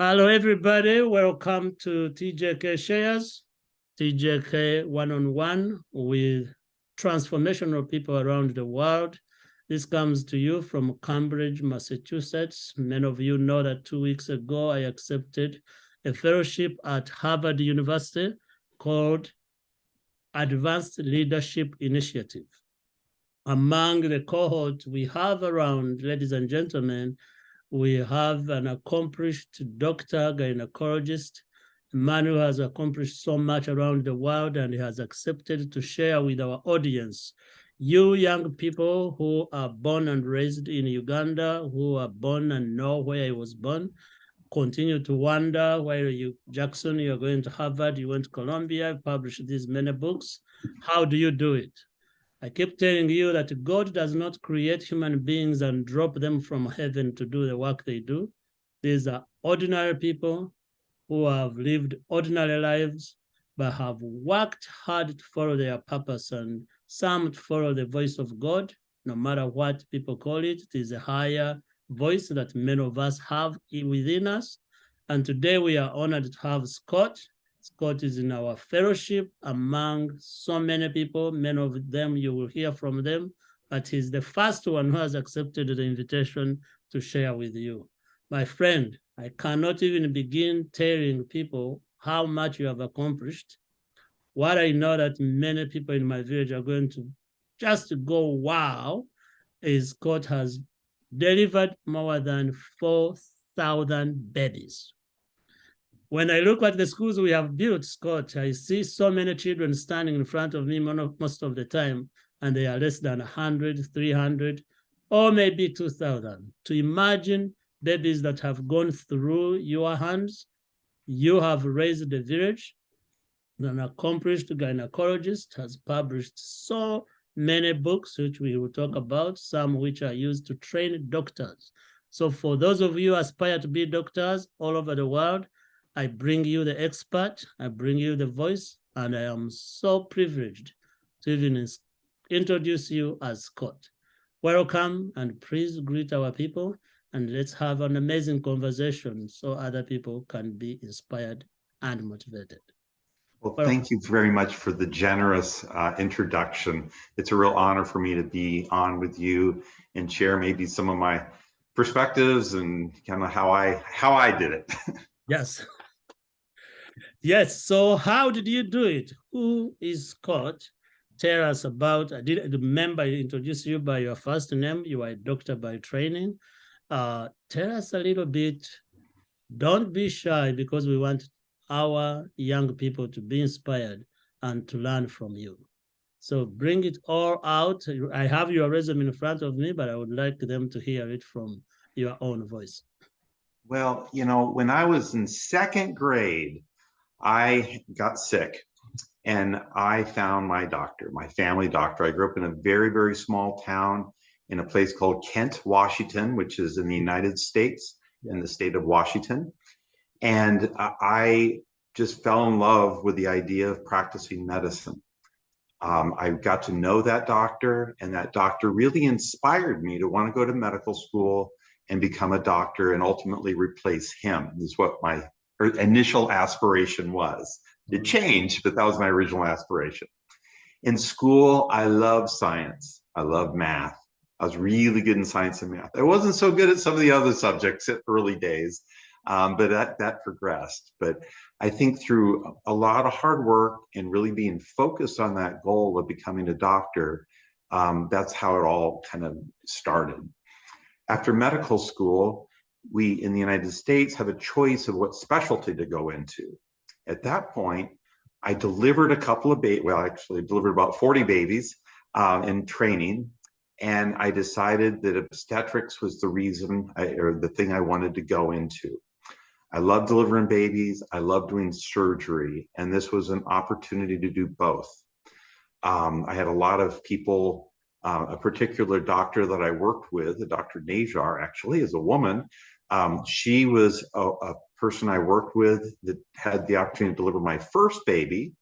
Hello, everybody. Welcome to TJK Shares, TJK one-on-one with transformational people around the world. This comes to you from Cambridge, Massachusetts. Many of you know that 2 weeks ago, I accepted a fellowship at Harvard University called Advanced Leadership Initiative. Among the cohort we have around, ladies and gentlemen, we have an accomplished doctor, gynecologist, a man who has accomplished so much around the world and has accepted to share with our audience. You young people who are born and raised in Uganda, who are born and know where I was born, continue to wonder where you, Jackson, you're going to Harvard, you went to Columbia, published these many books. How do you do it? I keep telling you that God does not create human beings and drop them from heaven to do the work they do. These are ordinary people who have lived ordinary lives, but have worked hard to follow their purpose, and some to follow the voice of God, no matter what people call it. It is a higher voice that many of us have within us. And today we are honored to have Scott. Scott is in our fellowship among so many people. Many of them, you will hear from them, but he's the first one who has accepted the invitation to share with you. My friend, I cannot even begin telling people how much you have accomplished. What I know that many people in my village are going to just go, wow, is Scott has delivered more than 4,000 babies. When I look at the schools we have built, Scott, I see so many children standing in front of me most of the time, and they are less than 100, 300, or maybe 2,000. To imagine babies that have gone through your hands, you have raised the village. An accomplished gynecologist has published so many books, which we will talk about, some which are used to train doctors. So for those of you who aspire to be doctors all over the world, I bring you the expert, I bring you the voice, and I am so privileged to even introduce you as Scott. Welcome, and please greet our people, and let's have an amazing conversation so other people can be inspired and motivated. Well, thank you very much for the generous introduction. It's a real honor for me to be on with you and share maybe some of my perspectives and kind of how I did it. Yes. Yes. So how did you do it? Who is Scott? Tell us about, I did remember I introduced you by your first name. You are a doctor by training. Tell us a little bit. Don't be shy, because we want our young people to be inspired and to learn from you. So bring it all out. I have your resume in front of me, but I would like them to hear it from your own voice. Well, you know, when I was in second grade, I got sick and I found my doctor, my family doctor. I grew up in a very, very small town in a place called Kent, Washington, which is in the United States, in the state of Washington. And I just fell in love with the idea of practicing medicine. I got to know that doctor, and that doctor really inspired me to want to go to medical school and become a doctor and ultimately replace him. This is what my initial aspiration was. It changed, but that was my original aspiration. In school, I loved science. I loved math. I was really good in science and math. I wasn't so good at some of the other subjects at early days, but that progressed. But I think through a lot of hard work and really being focused on that goal of becoming a doctor, that's how it all kind of started. After medical school, we in the United States have a choice of what specialty to go into. At that point, I delivered a couple of babies, well, actually delivered about 40 babies in training. And I decided that obstetrics was the reason or the thing I wanted to go into. I love delivering babies. I love doing surgery. And this was an opportunity to do both. I had a lot of people, a particular doctor that I worked with, Dr. Najar actually, is a woman. She was a person I worked with that had the opportunity to deliver my first baby.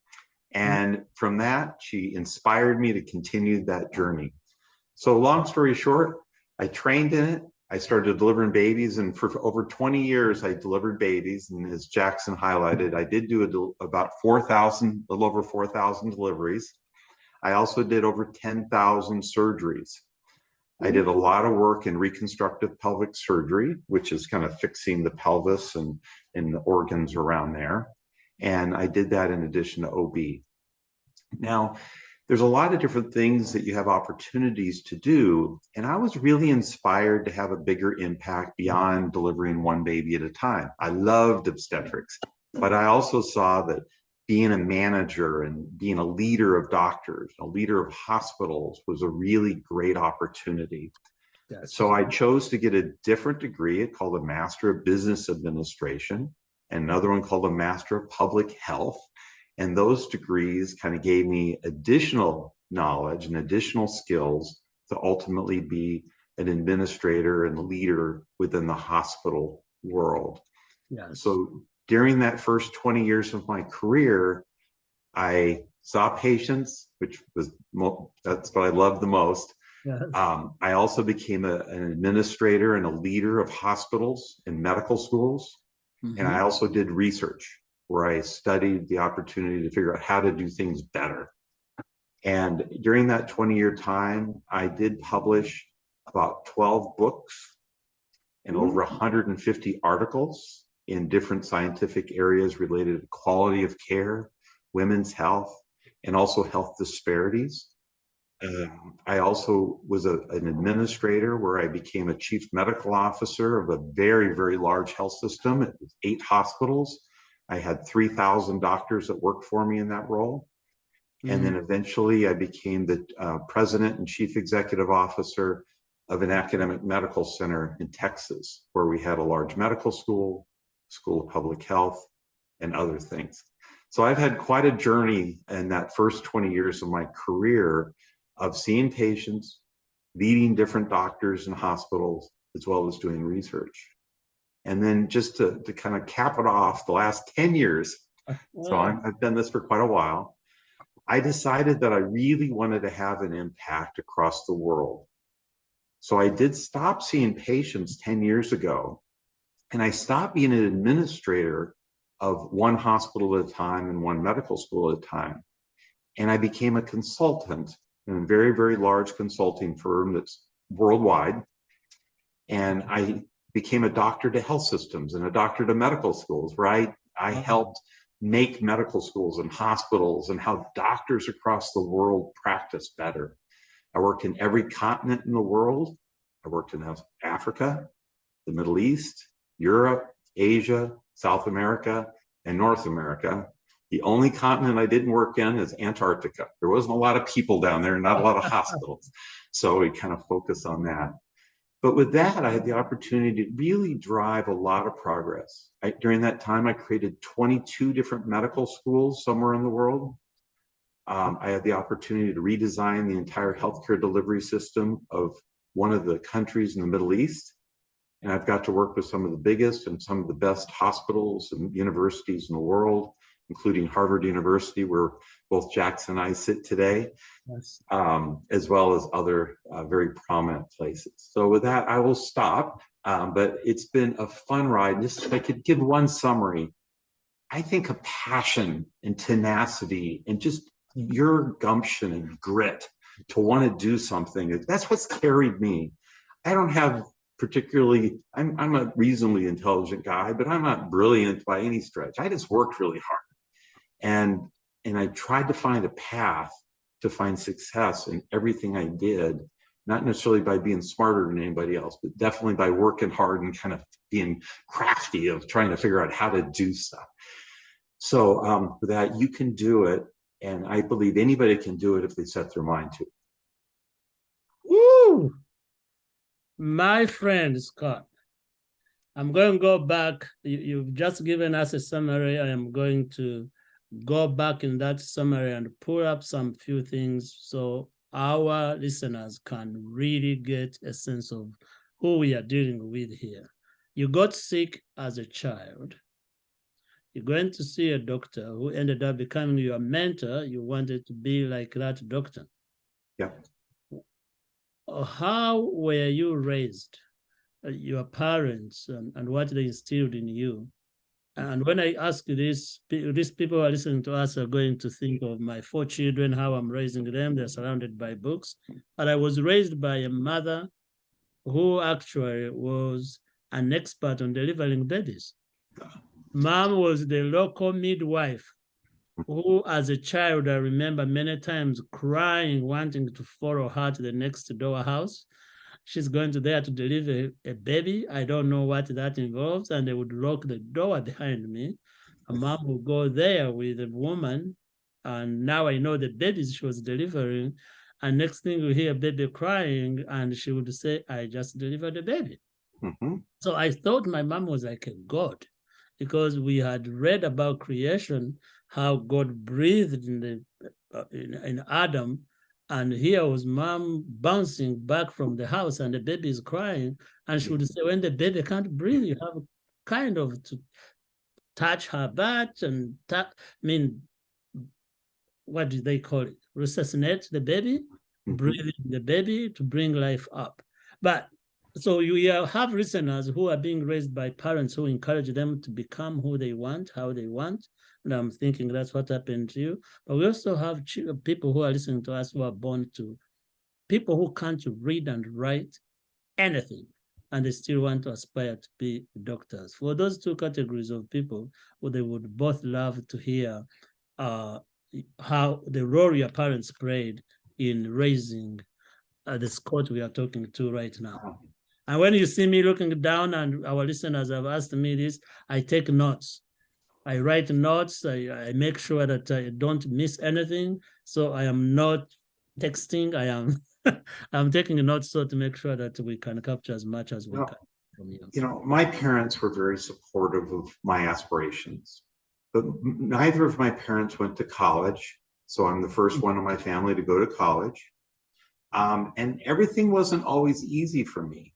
And from that, she inspired me to continue that journey. So long story short, I trained in it. I started delivering babies, and for over 20 years, I delivered babies. And as Jackson highlighted, I did do about 4,000, a little over 4,000 deliveries. I also did over 10,000 surgeries. I did a lot of work in reconstructive pelvic surgery, which is kind of fixing the pelvis and the organs around there. And I did that in addition to OB. Now, there's a lot of different things that you have opportunities to do. And I was really inspired to have a bigger impact beyond delivering one baby at a time. I loved obstetrics, but I also saw that being a manager and being a leader of doctors, a leader of hospitals was a really great opportunity. Yes. So I chose to get a different degree called a Master of Business Administration, and another one called a Master of Public Health. And those degrees kind of gave me additional knowledge and additional skills to ultimately be an administrator and leader within the hospital world. Yes. So during that first 20 years of my career, I saw patients, which was, that's what I loved the most. Yes. I also became an administrator and a leader of hospitals and medical schools. Mm-hmm. And I also did research, where I studied the opportunity to figure out how to do things better. And during that 20-year time, I did publish about 12 books and over 150 articles in different scientific areas related to quality of care, women's health, and also health disparities. I also was an administrator, where I became a chief medical officer of a very, very large health system. It was 8 hospitals. I had 3,000 doctors that worked for me in that role. Mm-hmm. And then eventually I became the president and chief executive officer of an academic medical center in Texas, where we had a large medical school, school of public health, and other things. So I've had quite a journey in that first 20 years of my career of seeing patients, leading different doctors and hospitals, as well as doing research. And then just to kind of cap it off, the last 10 years, so I've done this for quite a while, I decided that I really wanted to have an impact across the world. So I did stop seeing patients 10 years ago, and I stopped being an administrator of one hospital at a time and one medical school at a time. And I became a consultant in a very, very large consulting firm that's worldwide. And I became a doctor to health systems and a doctor to medical schools, where I helped make medical schools and hospitals and how doctors across the world practice better. I worked in every continent in the world. I worked in Africa, the Middle East, Europe, Asia, South America, and North America. The only continent I didn't work in is Antarctica. There wasn't a lot of people down there, not a lot of hospitals. So we kind of focus on that. But with that, I had the opportunity to really drive a lot of progress. During that time, I created 22 different medical schools somewhere in the world. I had the opportunity to redesign the entire healthcare delivery system of one of the countries in the Middle East. And I've got to work with some of the biggest and some of the best hospitals and universities in the world, including Harvard University, where both Jackson and I sit today, yes. As well as other very prominent places. So with that, I will stop, but it's been a fun ride. Just if I could give one summary, I think a passion and tenacity and just your gumption and grit to want to do something, that's what's carried me. I don't have particularly, I'm a reasonably intelligent guy, but I'm not brilliant by any stretch. I just worked really hard. And I tried to find a path to find success in everything I did, not necessarily by being smarter than anybody else, but definitely by working hard and kind of being crafty of trying to figure out how to do stuff. So with that, you can do it. And I believe anybody can do it if they set their mind to it. Woo! My friend, Scott, I'm going to go back. You've just given us a summary. I am going to go back in that summary and pull up some few things so our listeners can really get a sense of who we are dealing with here. You got sick as a child. You're going to see a doctor who ended up becoming your mentor. You wanted to be like that doctor. Yeah. How were you raised? your parents and what they instilled in you. And when I ask this, these people who are listening to us are going to think of my 4 children, how I'm raising them. They're surrounded by books. But I was raised by a mother who actually was an expert on delivering babies. Mom was the local midwife who, as a child, I remember many times crying, wanting to follow her to the next door house. She's going to there to deliver a baby. I don't know what that involves. And they would lock the door behind me. A mom would go there with a woman. And now I know the babies she was delivering. And next thing you hear baby crying, and she would say, I just delivered a baby. Mm-hmm. So I thought my mom was like a god, because we had read about creation, how God breathed in Adam, and here was mom bouncing back from the house and the baby is crying, and she would say, when the baby can't breathe, you have kind of to touch her butt and what do they call it? Resuscitate the baby, breathe in the baby to bring life up. But so you have listeners who are being raised by parents who encourage them to become who they want, how they want. And I'm thinking that's what happened to you. But we also have people who are listening to us who are born to people who can't read and write anything, and they still want to aspire to be doctors. For those two categories of people, they would both love to hear how the role your parents played in raising the Scott we are talking to right now. And when you see me looking down, and our listeners have asked me this, I take notes. I write notes. I make sure that I don't miss anything. So I am not texting. I am I'm taking notes so to make sure that we can capture as much as we can from you. You know, my parents were very supportive of my aspirations, but neither of my parents went to college. So I'm the first one in my family to go to college. And everything wasn't always easy for me.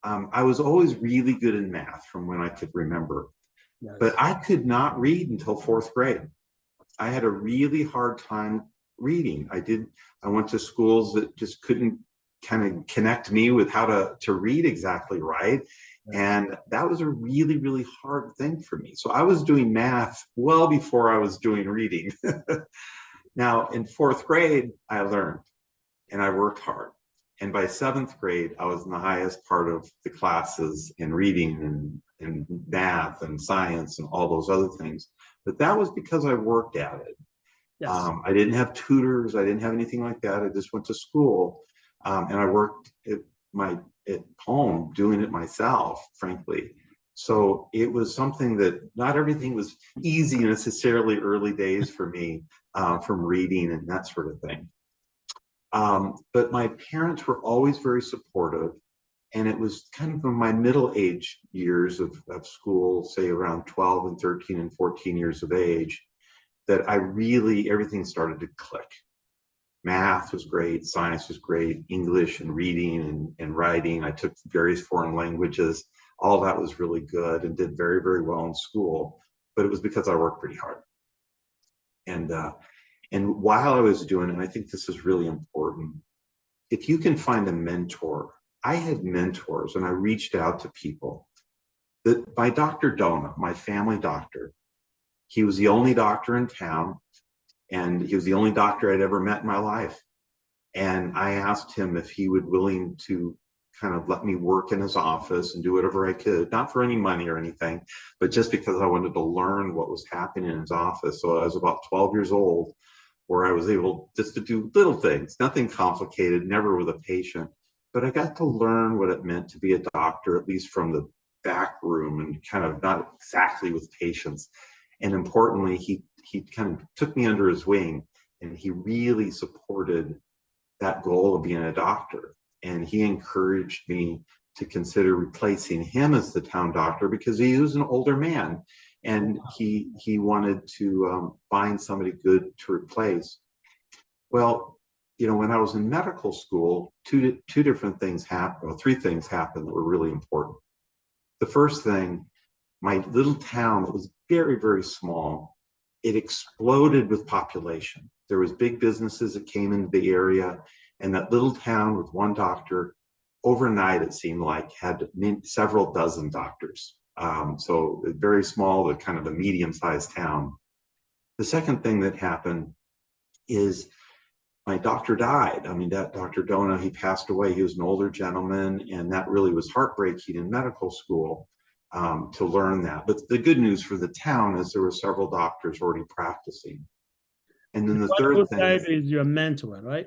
I was always really good in math from when I could remember, but I could not read until 4th grade. I had a really hard time reading. I went to schools that just couldn't kind of connect me with how to read exactly right. And that was a really, really hard thing for me. So I was doing math well before I was doing reading. Now in 4th grade, I learned and I worked hard. And by 7th grade, I was in the highest part of the classes in reading and math and science and all those other things. But that was because I worked at it. Yes. I didn't have tutors. I didn't have anything like that. I just went to school and I worked at home doing it myself, frankly. So it was something that not everything was easy necessarily early days for me from reading and that sort of thing. But my parents were always very supportive. And it was kind of in my middle age years of school, say around 12 and 13 and 14 years of age, that everything started to click. Math was great, science was great, English and reading and writing. I took various foreign languages. All that was really good and did very, very well in school. But it was because I worked pretty hard. And while I was doing it, and I think this is really important, if you can find a mentor, I had mentors and I reached out to people. My Dr. Dona, my family doctor, he was the only doctor in town and he was the only doctor I'd ever met in my life. And I asked him if he would willing to kind of let me work in his office and do whatever I could, not for any money or anything, but just because I wanted to learn what was happening in his office. So I was about 12 years old, where I was able just to do little things, nothing complicated, never with a patient. But I got to learn what it meant to be a doctor, at least from the back room and kind of not exactly with patients. And importantly, he kind of took me under his wing and he really supported that goal of being a doctor. And he encouraged me to consider replacing him as the town doctor because he was an older man and he wanted to find somebody good to replace. Well, you know, when I was in medical school, two different things happened, or 3 things happened that were really important. The first thing, my little town that was very, very small, it exploded with population. There was big businesses that came into the area, and that little town with one doctor overnight, it seemed like, had several dozen doctors. So very small, but kind of a medium-sized town. The second thing that happened is my doctor died. I mean, that Dr. Dona, he passed away. He was an older gentleman, and that really was heartbreaking in medical school to learn that. But the good news for the town is there were several doctors already practicing. And then the third thing is your mentor, right?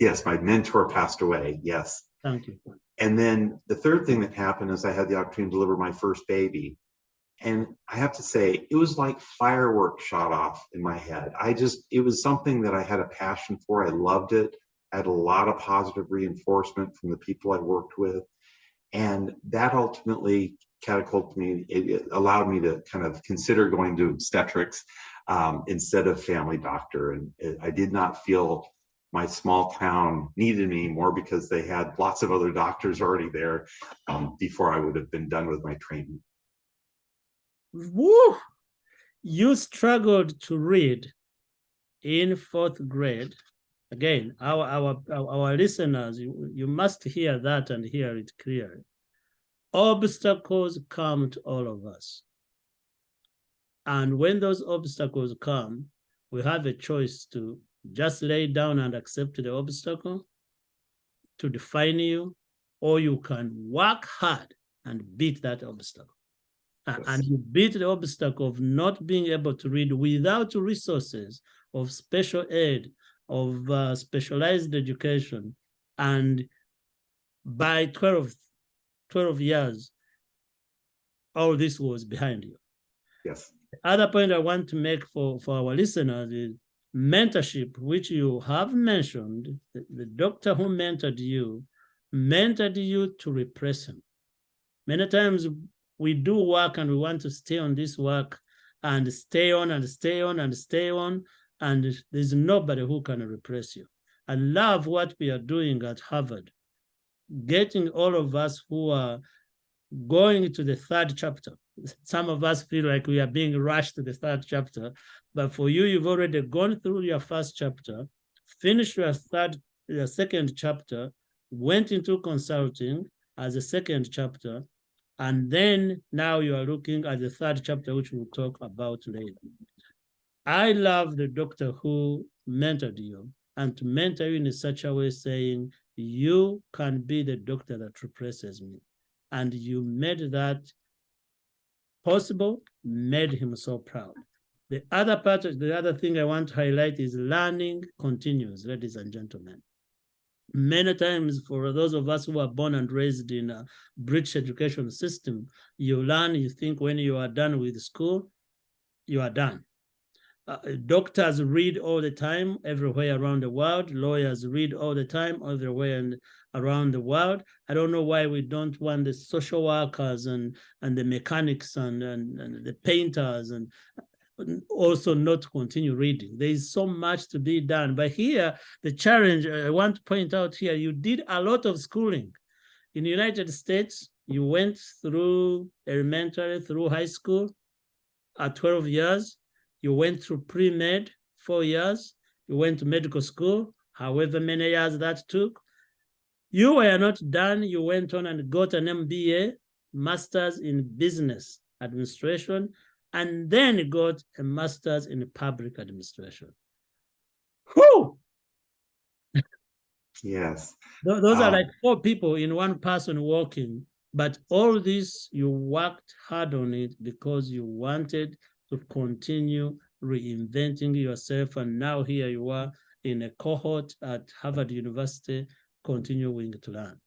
Yes, my mentor passed away. Yes. Thank you. And then the third thing that happened is I had the opportunity to deliver my first baby. And I have to say, it was like fireworks shot off in my head. It was something that I had a passion for. I loved it. I had a lot of positive reinforcement from the people I worked with. And that ultimately catapulted me. It allowed me to kind of consider going to obstetrics instead of family doctor. And I did not feel my small town needed me more because they had lots of other doctors already there before I would have been done with my training. Woo! You struggled to read in 4th grade. Again, our listeners, you must hear that and hear it clearly. Obstacles come to all of us. And when those obstacles come, we have a choice to just lay down and accept the obstacle to define you, or you can work hard and beat that obstacle. Yes. And you beat the obstacle of not being able to read without resources of special aid, of specialized education. And by 12 years, all this was behind you. Yes. The other point I want to make for our listeners is mentorship, which you have mentioned. The doctor who mentored you to repress him. Many times we do work and we want to stay on this work and stay on and stay on and stay on, and there's nobody who can repress you. I love what we are doing at Harvard, getting all of us who are going to the 3rd chapter. Some of us feel like we are being rushed to the 3rd chapter, but for you, you've already gone through your 1st chapter, finished your 2nd chapter, went into consulting as a 2nd chapter, and then now you are looking at the 3rd chapter, which we'll talk about later. I love the doctor who mentored you, and to mentor you in such a way saying, you can be the doctor that replaces me. And you made that possible, made him so proud. The other thing I want to highlight is learning continues, ladies and gentlemen. Many times for those of us who are born and raised in a British education system, you learn, you think when you are done with school, you are done. Doctors read all the time, everywhere around the world. Lawyers read all the time, everywhere and around the world. I don't know why we don't want the social workers and the mechanics and the painters and also not continue reading. There is so much to be done. But here, the challenge I want to point out here, you did a lot of schooling. In the United States, you went through elementary, through high school at 12 years. You went through pre-med, 4 years. You went to medical school, however many years that took. You were not done. You went on and got an MBA, Master's in Business Administration, and then got a Master's in Public Administration. Whew! Yes. Those are like 4 people in one person working. But all this, you worked hard on it because you wanted to continue reinventing yourself. And now here you are in a cohort at Harvard University, continuing to learn.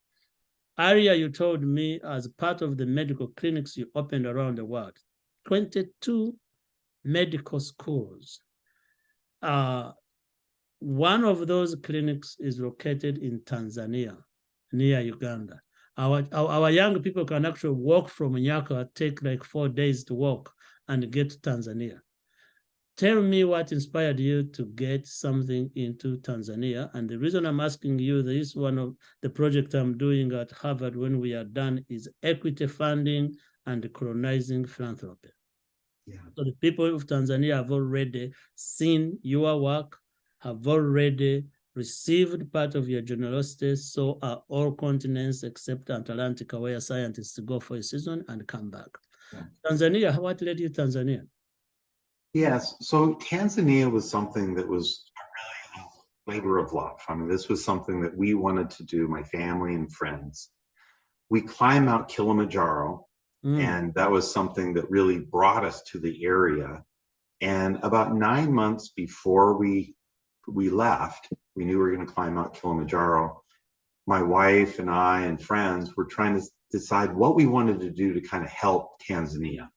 Earlier, you told me as part of the medical clinics you opened around the world, 22 medical schools. One of those clinics is located in Tanzania, near Uganda. Our young people can actually walk from Nyaka, take like 4 days to walk and get to Tanzania. Tell me what inspired you to get something into Tanzania. And the reason I'm asking you, this is one of the projects I'm doing at Harvard when we are done, is equity funding and colonizing philanthropy. Yeah. So the people of Tanzania have already seen your work, have already received part of your generosity. So are all continents except Antarctica, where scientists go for a season and come back. Yeah. Tanzania, what led you to Tanzania? Yes, so Tanzania was something that was really a labor of love. I mean, this was something that we wanted to do, my family and friends. We climbed Mount Kilimanjaro, and that was something that really brought us to the area. And about 9 months before we left, we knew we were going to climb Mount Kilimanjaro. My wife and I and friends were trying to decide what we wanted to do to kind of help Tanzania.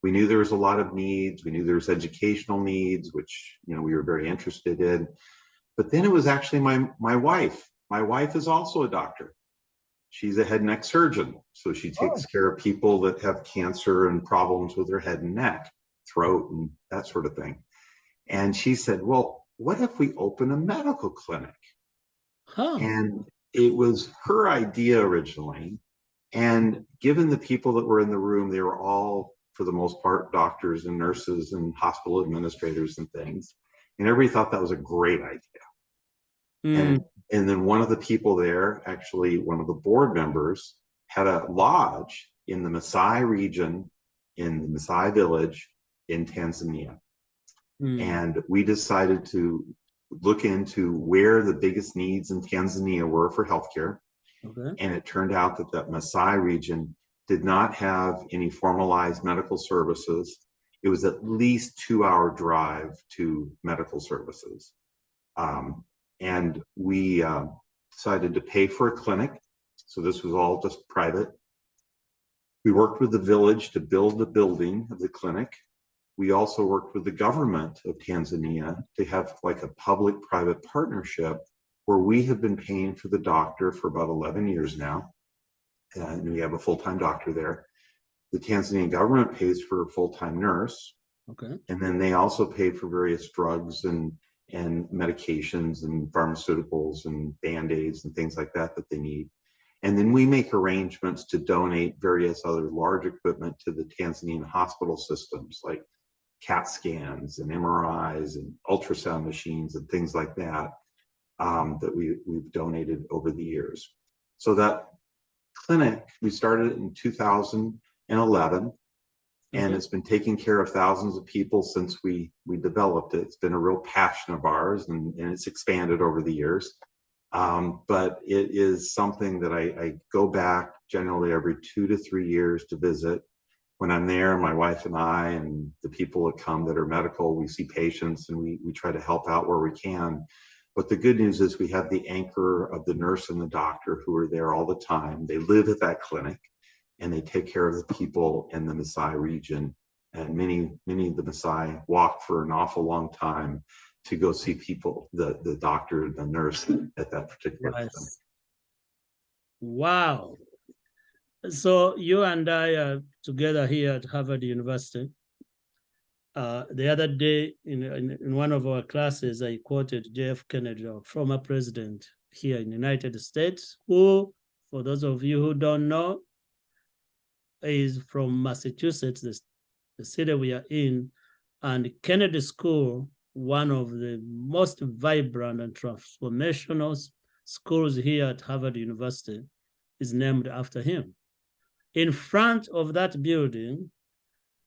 We knew there was a lot of needs. We knew there was educational needs, which, you know, we were very interested in. But then it was actually my wife. My wife is also a doctor. She's a head and neck surgeon. So she takes care of people that have cancer and problems with their head and neck, throat, and that sort of thing. And she said, well, what if we open a medical clinic? And it was her idea originally. And given the people that were in the room, they were all, for the most part, doctors and nurses and hospital administrators and things. And everybody thought that was a great idea. And then one of the people there, actually one of the board members, had a lodge in the Maasai region, in the Maasai village in Tanzania. And we decided to look into where the biggest needs in Tanzania were for healthcare. And it turned out that that Maasai region did not have any formalized medical services. It was at least 2-hour drive to medical services. And we decided to pay for a clinic. So this was all just private. We worked with the village to build the building of the clinic. We also worked with the government of Tanzania to have like a public-private partnership where we have been paying for the doctor for about 11 years now. And we have a full-time doctor there. The Tanzanian government pays for a full-time nurse. And then they also pay for various drugs and medications and pharmaceuticals and Band-Aids and things like that that they need. And then we make arrangements to donate various other large equipment to the Tanzanian hospital systems, like CAT scans and MRIs and ultrasound machines and things like that, that we've donated over the years. So that clinic, we started in 2011, and it's been taking care of thousands of people since we developed it. It's been a real passion of ours, and it's expanded over the years. But it is something that I go back generally every 2 to 3 years to visit. When I'm there, my wife and I and the people that come that are medical, we see patients and we try to help out where we can. But the good news is we have the anchor of the nurse and the doctor who are there all the time. They live at that clinic and they take care of the people in the Maasai region. And many of the Maasai walk for an awful long time to go see people, the doctor, the nurse at that particular clinic. Wow. So you and I are together here at Harvard University. The other day in one of our classes, I quoted JF Kennedy, our former president here in the United States, who, for those of you who don't know, is from Massachusetts, the city we are in, and Kennedy School, one of the most vibrant and transformational schools here at Harvard University, is named after him. In front of that building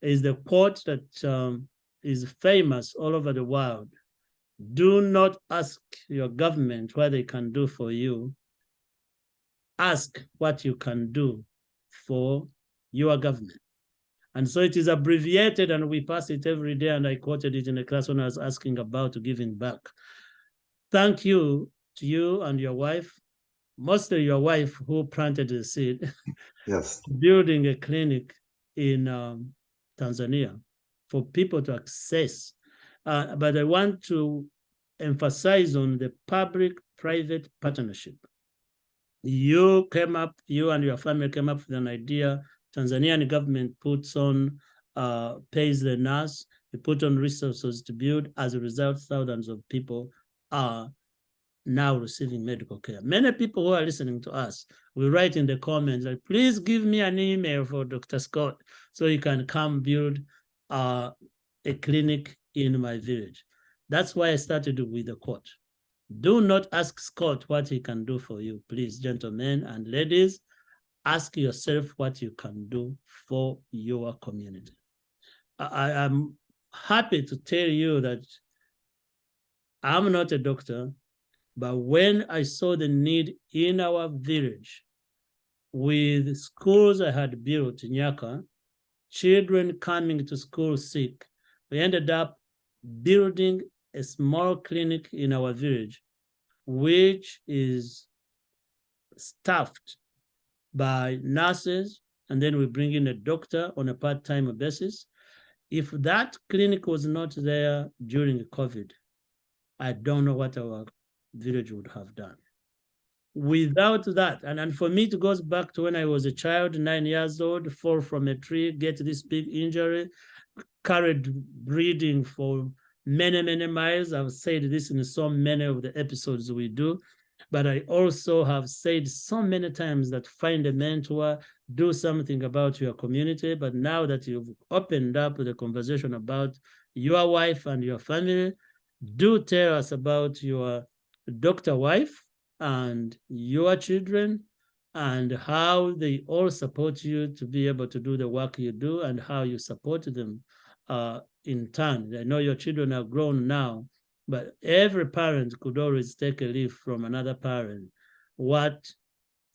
is the quote that is famous all over the world. Do not ask your government what they can do for you. Ask what you can do for your government. And so it is abbreviated and we pass it every day. And I quoted it in a class when I was asking about giving back. Thank you to you and your wife, mostly your wife who planted the seed. Yes. Building a clinic in Tanzania for people to access. But I want to emphasize on the public-private partnership. You and your family came up with an idea. Tanzanian government puts on, pays the nurse, they put on resources to build. As a result, thousands of people are now receiving medical care. Many people who are listening to us will write in the comments, like, please give me an email for Dr. Scott so you can come build a clinic in my village. That's why I started with the quote. Do not ask Scott what he can do for you. Please, gentlemen and ladies, ask yourself what you can do for your community. I am happy to tell you that I'm not a doctor, but when I saw the need in our village with schools I had built in Nyaka, children coming to school sick, we ended up building a small clinic in our village, which is staffed by nurses, and then we bring in a doctor on a part-time basis. If that clinic was not there during COVID, I don't know what our village would have done. Without that, and for me, it goes back to when I was a child, 9 years old, fall from a tree, get this big injury, carried bleeding for many, many miles. I've said this in so many of the episodes we do, but I also have said so many times that find a mentor, do something about your community. But now that you've opened up the conversation about your wife and your family, do tell us about your doctor wife and your children and how they all support you to be able to do the work you do and how you support them in turn. I know your children are grown now, but every parent could always take a leaf from another parent, what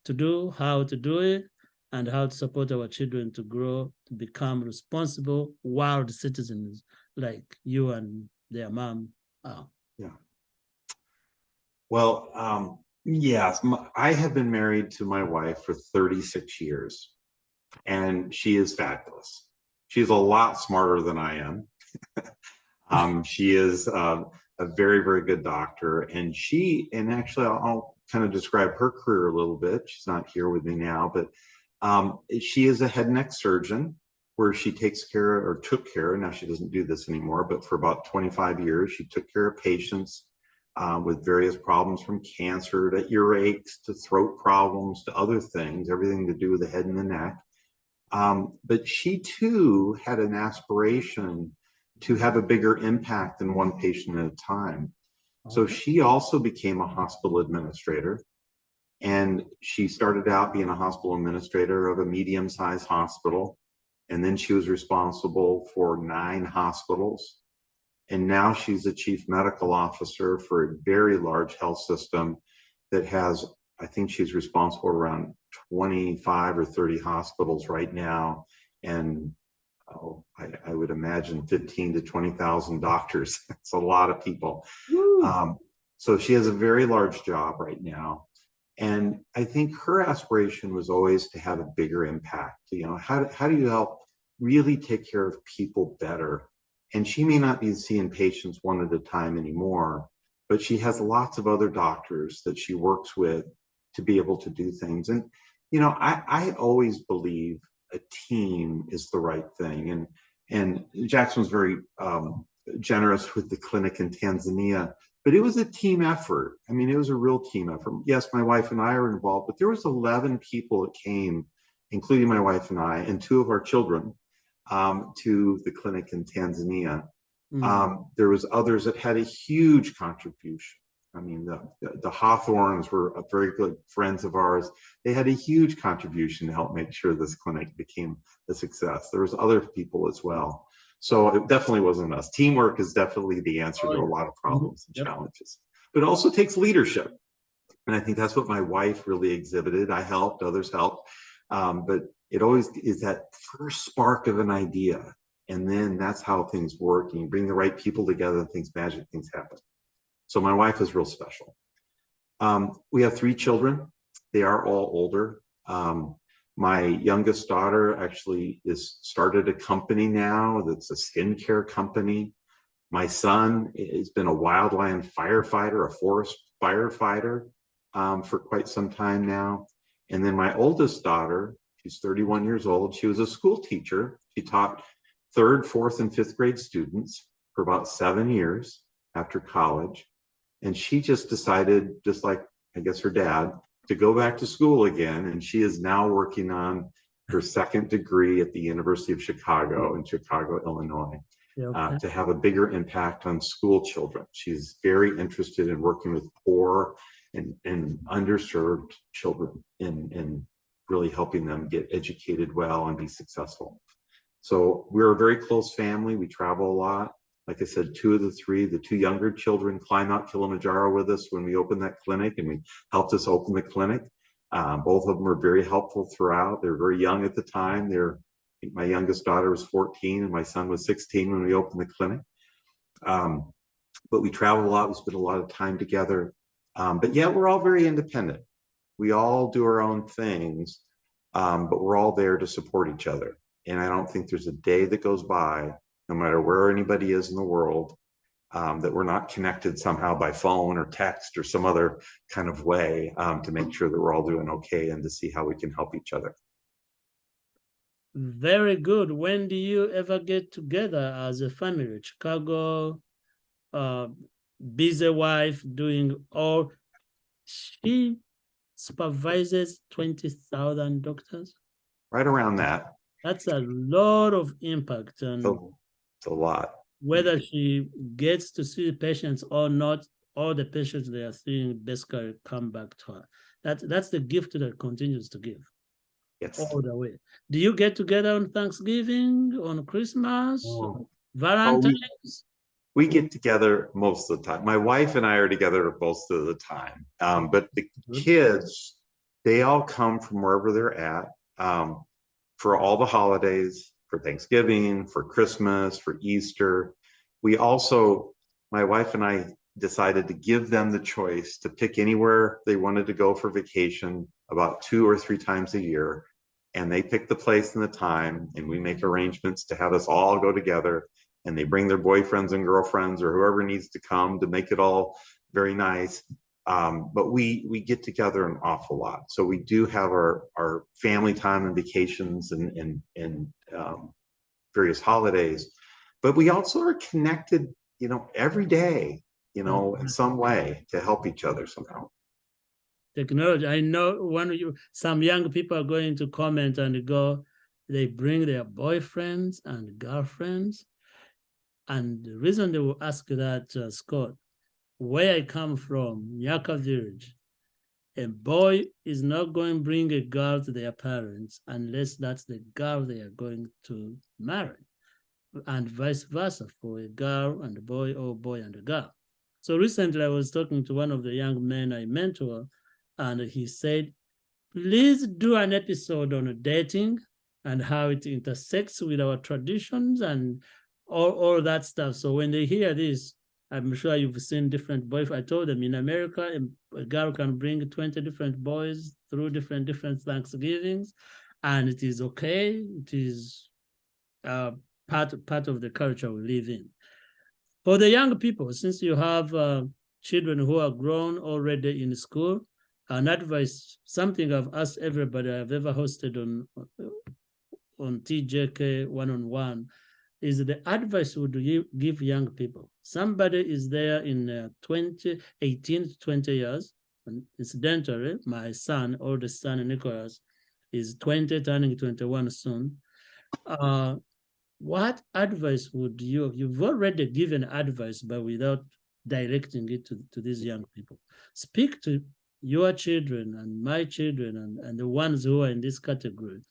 to do, how to do it, and how to support our children to grow, to become responsible world citizens like you and their mom are. Yeah. Well, yes, I have been married to my wife for 36 years, and she is fabulous. She's a lot smarter than I am. She is a very, very good doctor, and actually, I'll kind of describe her career a little bit. She's not here with me now, but she is a head and neck surgeon where she takes care, or took care, now she doesn't do this anymore, but for about 25 years, she took care of patients with various problems, from cancer to earaches to throat problems to other things, everything to do with the head and the neck. But she too had an aspiration to have a bigger impact than one patient at a time. So she also became a hospital administrator, and she started out being a hospital administrator of a medium-sized hospital. And then she was responsible for 9 hospitals. And now she's a chief medical officer for a very large health system that has, I think she's responsible around 25 or 30 hospitals right now. And I would imagine 15 to 20,000 doctors. It's a lot of people. So she has a very large job right now. And I think her aspiration was always to have a bigger impact. You know, how do you help really take care of people better? And she may not be seeing patients one at a time anymore, but she has lots of other doctors that she works with to be able to do things. And, you know, I always believe a team is the right thing. And Jackson was very generous with the clinic in Tanzania, but it was a team effort. I mean, it was a real team effort. Yes, my wife and I are involved, but there was 11 people that came, including my wife and I, and 2 of our children, to the clinic in Tanzania. There was others that had a huge contribution. I mean, the Hawthorns were very good friends of ours. They had a huge contribution to help make sure this clinic became a success. There was other people as well. So it definitely wasn't us. Teamwork is definitely the answer to a lot of problems and challenges, but it also takes leadership. And I think that's what my wife really exhibited. I helped, others helped. But it always is that first spark of an idea. And then that's how things work. And you bring the right people together and magic things happen. So my wife is real special. We have 3 children. They are all older. My youngest daughter actually started a company now that's a skincare company. My son has been a wildland firefighter, a forest firefighter for quite some time now. And then my oldest daughter, she's 31 years old. She was a school teacher. She taught 3rd, 4th, and 5th grade students for about 7 years after college. And she just decided, just like I guess her dad, to go back to school again. And she is now working on her 2nd degree at the University of Chicago in Chicago, Illinois. Okay. to have a bigger impact on school children. She's very interested in working with poor and underserved children and really helping them get educated well and be successful. So we're a very close family. We travel a lot. Like I said, two of the three, the two younger children climb Mount Kilimanjaro with us when we opened that clinic, and we helped us open the clinic. Both of them were very helpful throughout. They were very young at the time. My youngest daughter was 14 and my son was 16 when we opened the clinic. But we travel a lot. We spend a lot of time together. But yet we're all very independent. We all do our own things, but we're all there to support each other. And I don't think there's a day that goes by, no matter where anybody is in the world, that we're not connected somehow by phone or text or some other kind of way to make sure that we're all doing okay and to see how we can help each other. Very good. When do you ever get together as a family? Chicago, busy wife doing all. She supervises 20,000 doctors. Right around that. That's a lot of impact. And it's a lot. Whether she gets to see patients or not, all the patients they are seeing basically come back to her. That's the gift that continues to give. Yes. All the way. Do you get together on Thanksgiving, on Christmas, Valentine's? We get together most of the time. My wife and I are together most of the time. But the kids, they all come from wherever they're at for all the holidays, for Thanksgiving, for Christmas, for Easter. We also, my wife and I decided to give them the choice to pick anywhere they wanted to go for vacation about 2 or 3 times a year. And they pick the place and the time, and we make arrangements to have us all go together. And they bring their boyfriends and girlfriends or whoever needs to come to make it all very nice. But we get together an awful lot. So we do have our family time and vacations and various holidays. But we also are connected, every day, in some way to help each other somehow. Technology. I know some young people are going to comment and go, they bring their boyfriends and girlfriends. And the reason they will ask that, Scott, where I come from, Nyaka village, a boy is not going to bring a girl to their parents unless that's the girl they are going to marry, and vice versa for a girl and a boy or boy and a girl. So recently I was talking to one of the young men I mentor, and he said, please do an episode on dating and how it intersects with our traditions and all that stuff. So when they hear this, I'm sure you've seen different boys. I told them in America, a girl can bring 20 different boys through different Thanksgivings, and it is okay. It is part of the culture we live in. For the young people, since you have children who are grown already in school, an advice, something I've asked everybody I've ever hosted on TJK one-on-one, is the advice would you give young people. Somebody is there in 18 to 20 years. And incidentally, my son, oldest son, Nicholas, is 20, turning 21 soon. What advice would you've already given advice, but without directing it to these young people. Speak to your children and my children and the ones who are in this category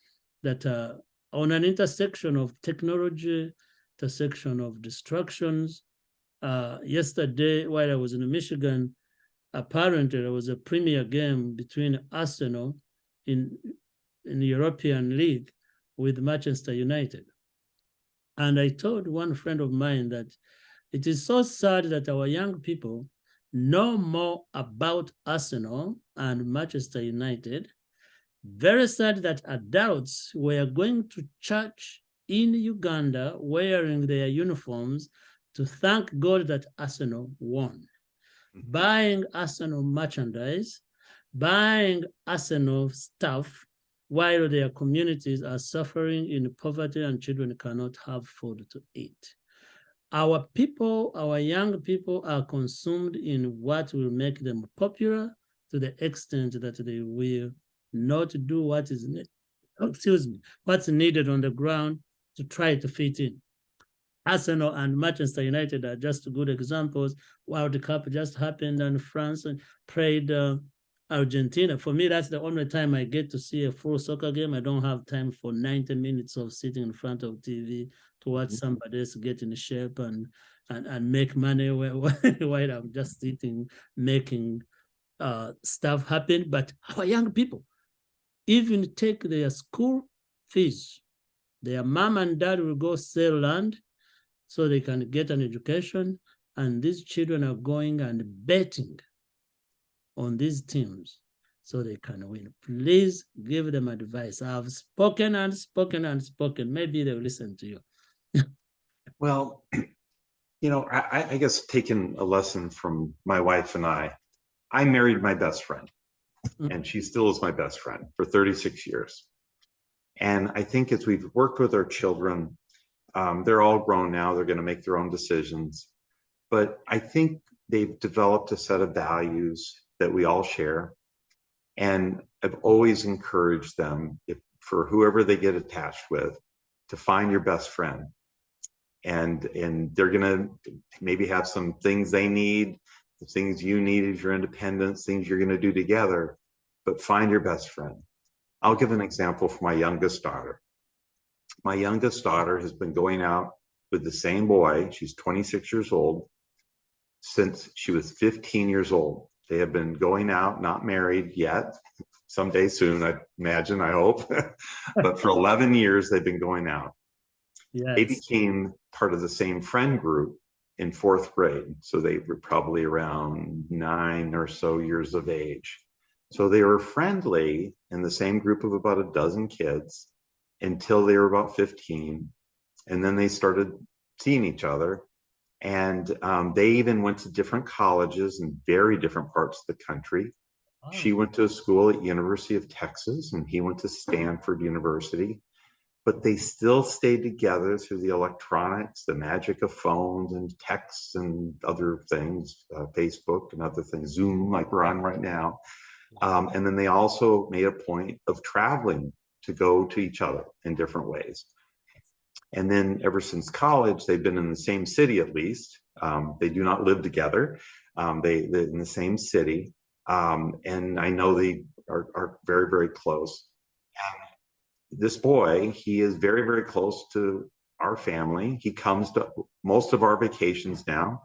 that are on an intersection of technology, intersection of distractions. Yesterday, while I was in Michigan, apparently there was a premier game between Arsenal in the European League with Manchester United. And I told one friend of mine that it is so sad that our young people know more about Arsenal and Manchester United. Very sad that adults were going to church in Uganda wearing their uniforms to thank God that Arsenal won. Buying Arsenal merchandise, buying Arsenal stuff, while their communities are suffering in poverty and children cannot have food to eat. Our people, our young people are consumed in what will make them popular to the extent that they will not do what is what's needed on the ground to try to fit in. Arsenal and Manchester United are just good examples. World Cup just happened and France played Argentina. For me, that's the only time I get to see a full soccer game. I don't have time for 90 minutes of sitting in front of TV to watch somebody else get in shape and make money while I'm just sitting making stuff happen. But our young people even take their school fees. Their mom and dad will go sell land so they can get an education. And these children are going and betting on these teams so they can win. Please give them advice. I've spoken and spoken and spoken. Maybe they'll listen to you. Well, I guess taking a lesson from my wife and I married my best friend, and she still is my best friend for 36 years. And I think as we've worked with our children, they're all grown now, they're going to make their own decisions. But I think they've developed a set of values that we all share. And I've always encouraged them, for whoever they get attached with, to find your best friend. And they're going to maybe have some things they need, the things you need as your independence, things you're going to do together, but find your best friend. I'll give an example for my youngest daughter. My youngest daughter has been going out with the same boy. She's 26 years old since she was 15 years old. They have been going out, not married yet. Someday soon, I imagine, I hope. But for 11 years, they've been going out. Yes. They became part of the same friend group in 4th grade. So they were probably around 9 or so years of age. So they were friendly in the same group of about a dozen kids until they were about 15. And then they started seeing each other. And they even went to different colleges in very different parts of the country. Oh. She went to a school at University of Texas, and he went to Stanford University. But they still stayed together through the electronics, the magic of phones and texts and other things, Facebook and other things, Zoom, like we're on right now. And then they also made a point of traveling to go to each other in different ways. And then ever since college, they've been in the same city at least. They do not live together. They're in the same city. And I know they are very, very close. And this boy, he is very, very close to our family. He comes to most of our vacations now.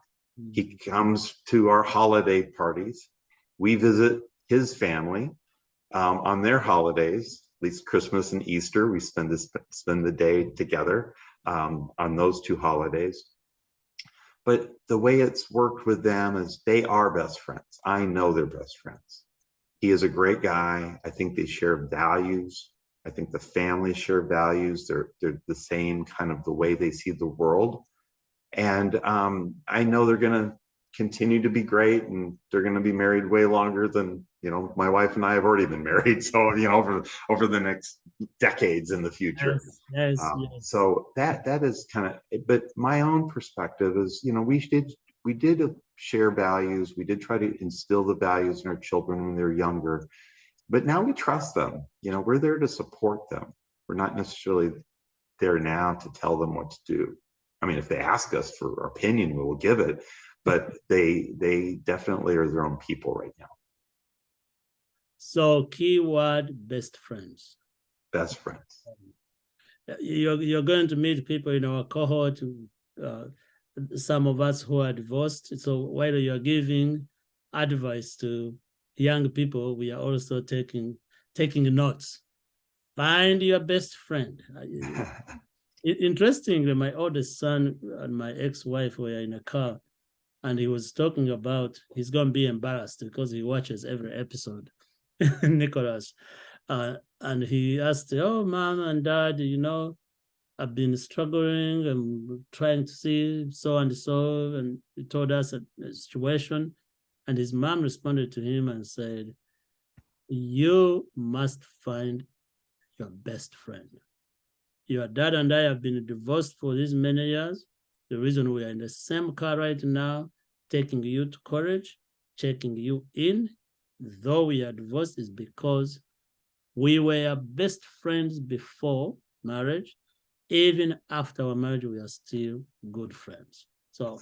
He comes to our holiday parties. We visit his family on their holidays, at least Christmas and Easter. We spend the day together on those 2 holidays. But the way it's worked with them is they are best friends. I know they're best friends. He is a great guy. I think they share values. I think the families share values. They're the same kind of the way they see the world. And I know they're going to continue to be great, and they're going to be married way longer than, my wife and I have already been married. So, over the next decades in the future. Yes. So that is kind of, but my own perspective is, we did share values. We did try to instill the values in our children when they're younger, but now we trust them. We're there to support them. We're not necessarily there now to tell them what to do. I mean, if they ask us for our opinion, we will give it, but they definitely are their own people right now. So keyword, best friends. Best friends. You're going to meet people in our cohort, some of us who are divorced. So while you're giving advice to young people, we are also taking notes. Find your best friend. Interestingly, my oldest son and my ex-wife were in a car, and he was talking about he's going to be embarrassed because he watches every episode, Nicholas. And he asked, "Oh, Mom and Dad, I've been struggling and trying to see so and so," and he told us a situation. And his mom responded to him and said, "You must find your best friend. Your dad and I have been divorced for these many years. The reason we are in the same car right now, taking you to college, checking you in, though we are divorced, is because we were best friends before marriage, Even after our marriage, we are still good friends. So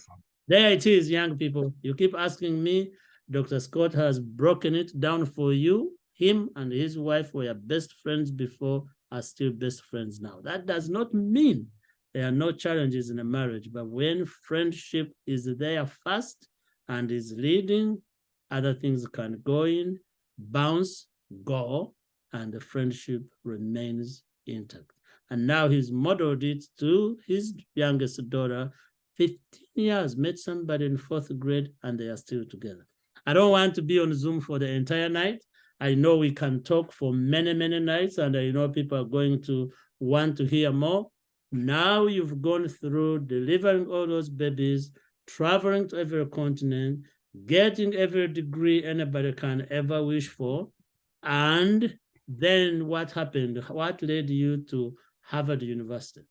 there it is, young people. You keep asking me, Dr. Scott has broken it down for you. Him and his wife were best friends before, are still best friends now. That does not mean there are no challenges in a marriage, but when friendship is there first and is leading, other things can go in, bounce, go, and the friendship remains intact. And now he's modeled it to his youngest daughter, 15 years, met somebody in 4th grade, and they are still together. I don't want to be on Zoom for the entire night. I know we can talk for many, many nights, and I know people are going to want to hear more. Now you've gone through delivering all those babies, traveling to every continent, getting every degree anybody can ever wish for. And then what happened? What led you to Harvard University?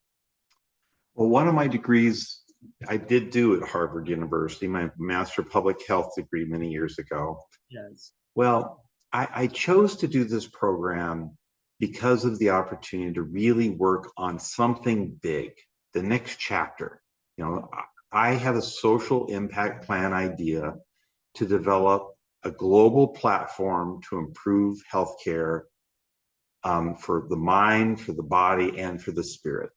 Well, one of my degrees I did do at Harvard University, my Master of Public Health degree many years ago. Yes. Well, I chose to do this program because of the opportunity to really work on something big, the next chapter. You know, I have a social impact plan idea to develop a global platform to improve healthcare for the mind, for the body, and for the spirit.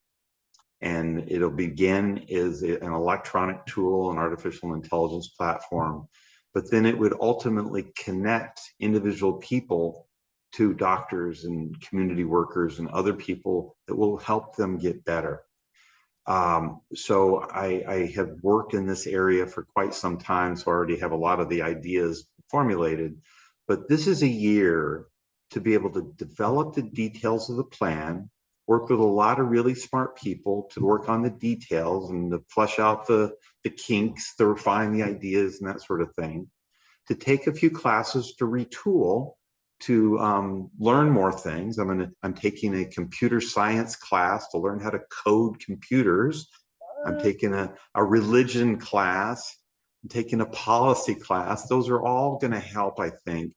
And it'll begin as an electronic tool, an artificial intelligence platform, but then it would ultimately connect individual people to doctors and community workers and other people that will help them get better. So I have worked in this area for quite some time, so I already have a lot of the ideas formulated, but this is a year to be able to develop the details of the plan, work with a lot of really smart people to work on the details and to flesh out the kinks, to refine the ideas and that sort of thing, to take a few classes to retool, to learn more things. I'm taking a computer science class to learn how to code computers. I'm taking a religion class. I'm taking a policy class. Those are all going to help, I think,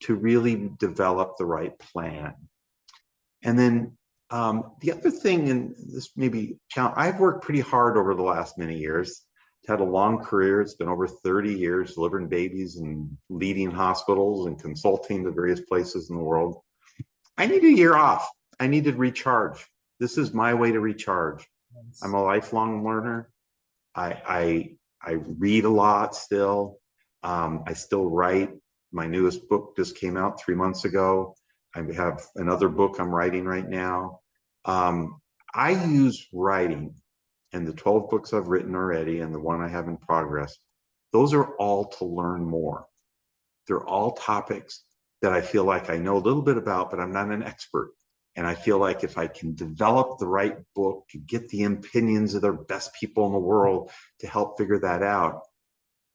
to really develop the right plan. And then the other thing, and this maybe, I've worked pretty hard over the last many years. Had a long career. It's been over 30 years delivering babies and leading hospitals and consulting to various places in the world. I need a year off. I need to recharge. This is my way to recharge. Yes. I'm a lifelong learner. I read a lot still. I still write. My newest book just came out 3 months ago. I have another book I'm writing right now. I use writing, and the 12 books I've written already and the one I have in progress, those are all to learn more. They're all topics that I feel like I know a little bit about, but I'm not an expert. And I feel like if I can develop the right book, to get the opinions of the best people in the world to help figure that out,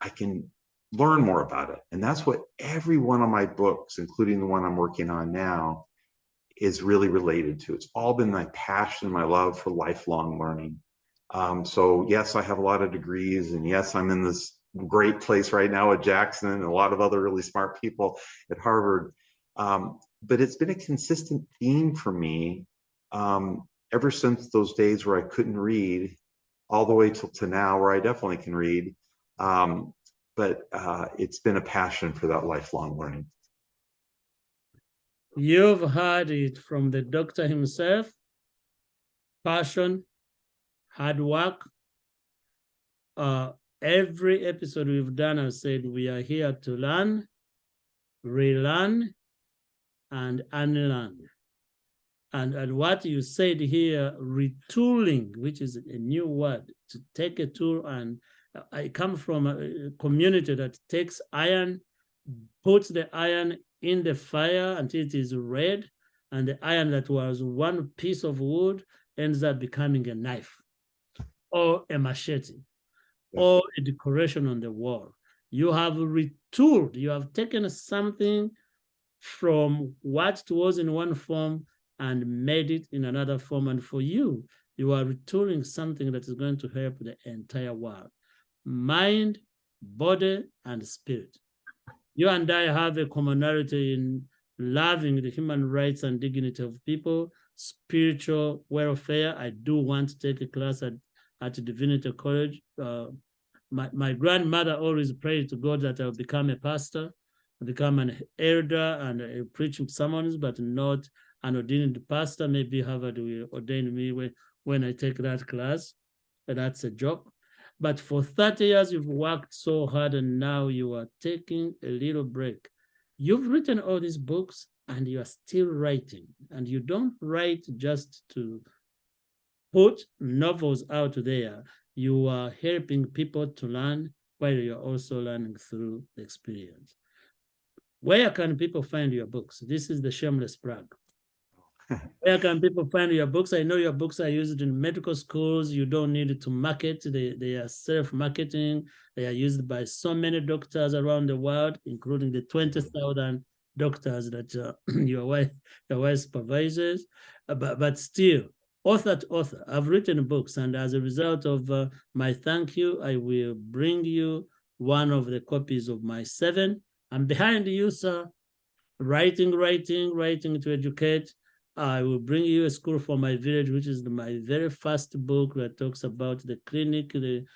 I can learn more about it. And that's what every one of my books, including the one I'm working on now, is really related to. It's all been my passion, my love for lifelong learning. So yes, I have a lot of degrees, and yes, I'm in this great place right now at Jackson and a lot of other really smart people at Harvard. But it's been a consistent theme for me ever since those days where I couldn't read, all the way to now where I definitely can read. But it's been a passion for that lifelong learning. You've heard it from the doctor himself: passion, hard work. Every episode we've done, I've said we are here to learn, relearn, and unlearn. And what you said here, retooling, which is a new word, to take a tool. And I come from a community that takes iron, puts the iron in the fire until it is red, and the iron that was one piece of wood ends up becoming a knife or a machete or a decoration on the wall. You have retooled, you have taken something from what it was in one form and made it in another form. And for you, you are retooling something that is going to help the entire world: mind, body, and spirit. You and I have a commonality in loving the human rights and dignity of people, spiritual welfare. I do want to take a class at Divinity College. My grandmother always prayed to God that I'll become a pastor, become an elder, and preach sermons, but not an ordained pastor. Maybe Harvard will ordain me when I take that class. That's a joke. But for 30 years, you've worked so hard, and now you are taking a little break. You've written all these books, and you are still writing. And you don't write just to put novels out there. You are helping people to learn while you're also learning through the experience. Where can people find your books? This is the shameless plug. Where can people find your books? I know your books are used in medical schools. You don't need to market. They are self-marketing. They are used by so many doctors around the world, including the 20,000 doctors that your wife supervises. But still, author to author, I've written books, and as a result of my thank you, I will bring you one of the copies of my 7. I'm behind you, sir. Writing to educate. I will bring you A School for My Village, which is my very first book that talks about the clinic, the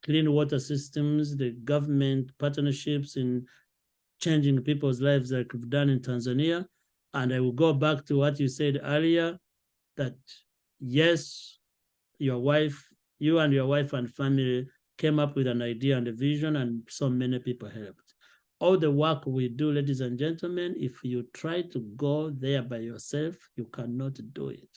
clean water systems, the government partnerships in changing people's lives like we've done in Tanzania. And I will go back to what you said earlier, that yes, you and your wife and family came up with an idea and a vision, and so many people helped. All the work we do, ladies and gentlemen, if you try to go there by yourself, you cannot do it.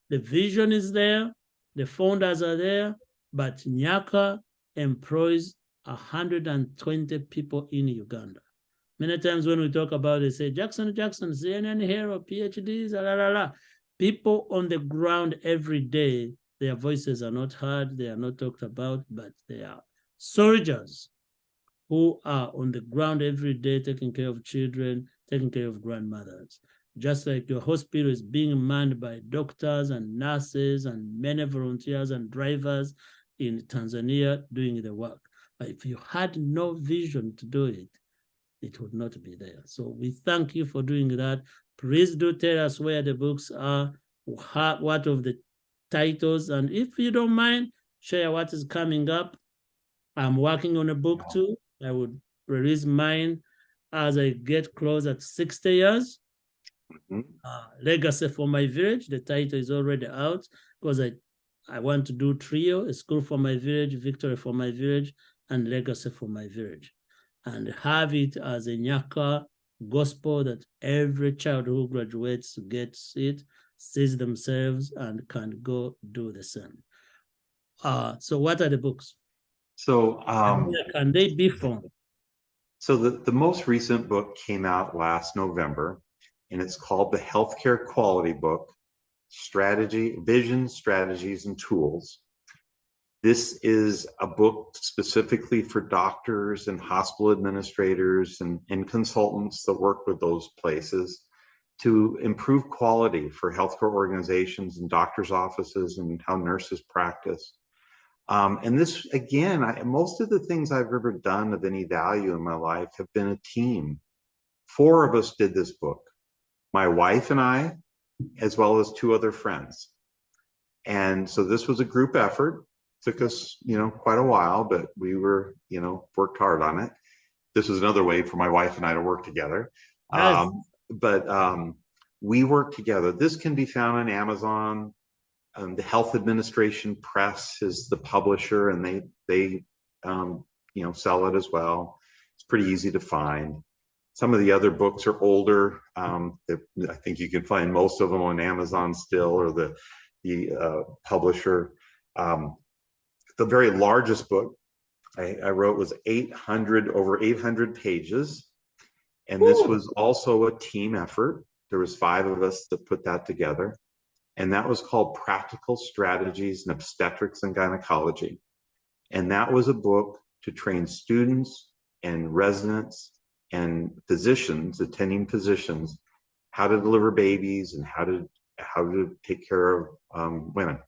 The vision is there, the founders are there, but Nyaka employs 120 people in Uganda. Many times when we talk about it, they say, Jackson, CNN hero, PhDs, la, la, la. People on the ground every day, their voices are not heard, they are not talked about, but they are soldiers who are on the ground every day taking care of children, taking care of grandmothers. Just like your hospital is being manned by doctors and nurses and many volunteers and drivers in Tanzania doing the work. But if you had no vision to do it, it would not be there. So we thank you for doing that. Please do tell us where the books are, what of the titles, and if you don't mind, share what is coming up. I'm working on a book too. I would release mine as I get closer to 60 years. Legacy for My Village. The title is already out because I want to do trio: A School for My Village, Victory for My Village, and Legacy for My Village, and have it as a Nyaka gospel that every child who graduates gets it, sees themselves, and can go do the same. So what are the books? So where can they be found? So the most recent book came out last November, and it's called The Healthcare Quality Book, Vision, Strategies, and Tools. This is a book specifically for doctors and hospital administrators and consultants that work with those places to improve quality for healthcare organizations and doctors' offices and how nurses practice. And this, again, most of the things I've ever done of any value in my life have been a team. 4 of us did this book, my wife and I, as well as 2 other friends. And so this was a group effort. Took us, quite a while, but we were, worked hard on it. This was another way for my wife and I to work together. Yes. But we worked together. This can be found on Amazon. The Health Administration Press is the publisher, and they sell it as well. It's pretty easy to find. Some of the other books are older. I think you can find most of them on Amazon still, or the publisher. The very largest book I wrote was over 800 pages, and this was also a team effort. There was 5 of us that put that together. And that was called Practical Strategies in Obstetrics and Gynecology. And that was a book to train students and residents and physicians, attending physicians, how to deliver babies and how to take care of women.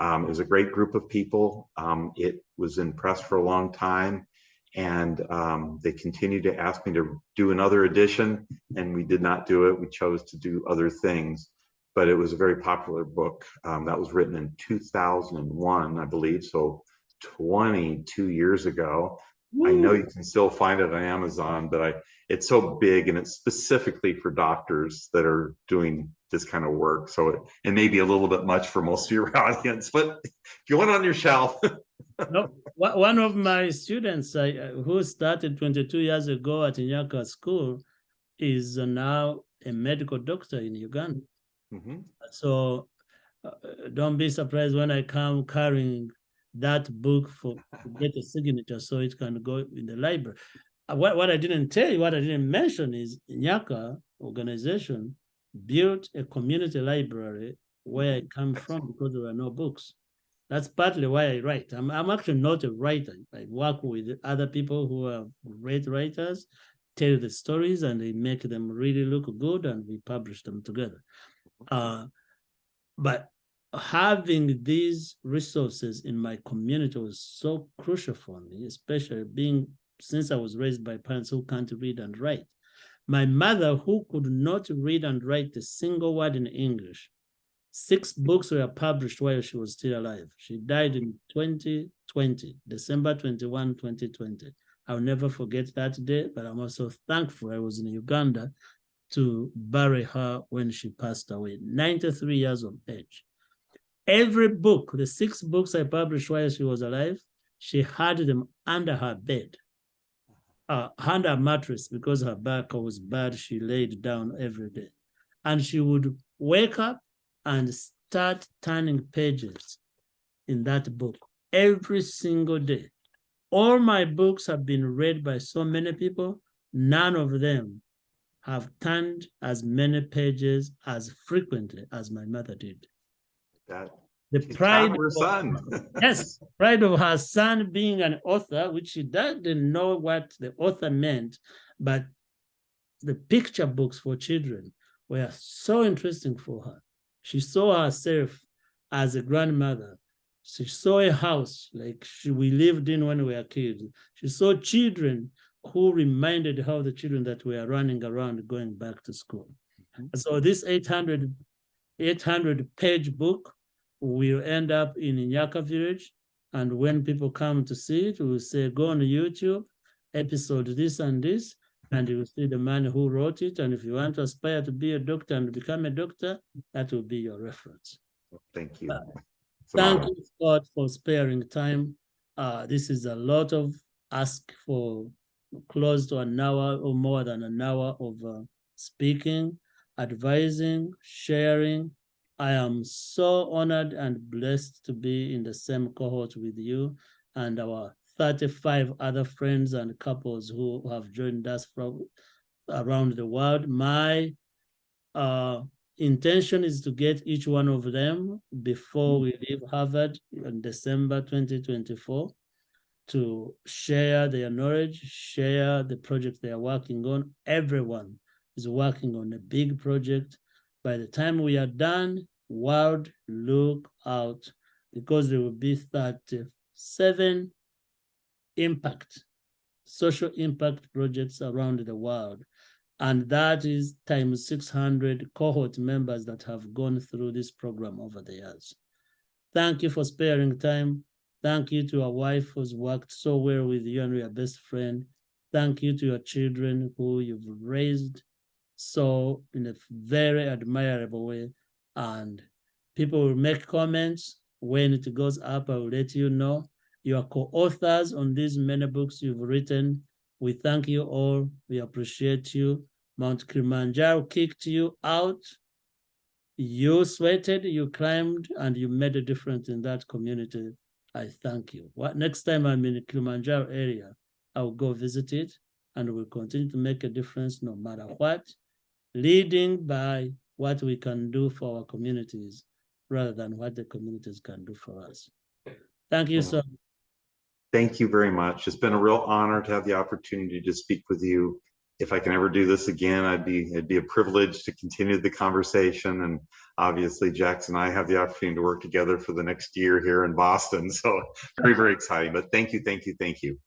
It was a great group of people. It was in press for a long time. And they continued to ask me to do another edition, and we did not do it. We chose to do other things, but it was a very popular book that was written in 2001, I believe, so 22 years ago. I know you can still find it on Amazon, but it's so big, and it's specifically for doctors that are doing this kind of work. So it may be a little bit much for most of your audience, but if you want it on your shelf. No, one of my students who started 22 years ago at Nyaka School is now a medical doctor in Uganda. Mm-hmm. So don't be surprised when I come carrying that book to get a signature so it can go in the library. What I didn't tell you, what I didn't mention is Nyaka organization built a community library where I come from because there were no books. That's partly why I write. I'm actually not a writer. I work with other people who are great writers, tell the stories, and they make them really look good, and we publish them together. But having these resources in my community was so crucial for me, especially since I was raised by parents who can't read and write. My mother, who could not read and write a single word in English, 6 books were published while she was still alive. She died in 2020, December 21, 2020. I'll never forget that day, but I'm also thankful I was in Uganda to bury her when she passed away, 93 years of age. Every book, the 6 books I published while she was alive, she had them under her bed, under a mattress, because her back was bad. She laid down every day. And she would wake up and start turning pages in that book every single day. All my books have been read by so many people. None of them have turned as many pages as frequently as my mother did. The pride of her son. Yes, pride of her son being an author, which she didn't know what the author meant, but the picture books for children were so interesting for her. She saw herself as a grandmother. She saw a house like we lived in when we were kids. She saw children who reminded her of the children that were running around going back to school. Mm-hmm. So this 800-page book will end up in Nyaka village. And when people come to see it, we will say, go on YouTube, episode this and this, and you will see the man who wrote it. And if you want to aspire to be a doctor and become a doctor, that will be your reference. Thank you. Thank you, Scott, for sparing time. This is a lot of ask for close to an hour or more than an hour of speaking, advising, sharing. I am so honored and blessed to be in the same cohort with you and our 35 other friends and couples who have joined us from around the world. My intention is to get each one of them before we leave Harvard in December 2024 to share their knowledge, share the project they are working on. Everyone is working on a big project. By the time we are done, world, look out, because there will be 37 social impact projects around the world. And that is times 600 cohort members that have gone through this program over the years. Thank you for sparing time. Thank you to our wife who's worked so well with you and we are best friend. Thank you to your children who you've raised so in a very admirable way. And people will make comments. When it goes up, I will let you know. You are co-authors on these many books you've written. We thank you all. We appreciate you. Mount Kilimanjaro kicked you out. You sweated, you climbed, and you made a difference in that community. I thank you. Next time I'm in the Kilimanjaro area, I'll go visit it, and we'll continue to make a difference no matter what, leading by what we can do for our communities rather than what the communities can do for us. Thank you so much. Thank you very much. It's been a real honor to have the opportunity to speak with you. If I can ever do this again, it'd be a privilege to continue the conversation. And obviously, Jackson and I have the opportunity to work together for the next year here in Boston. So very, very exciting. But thank you, thank you, thank you.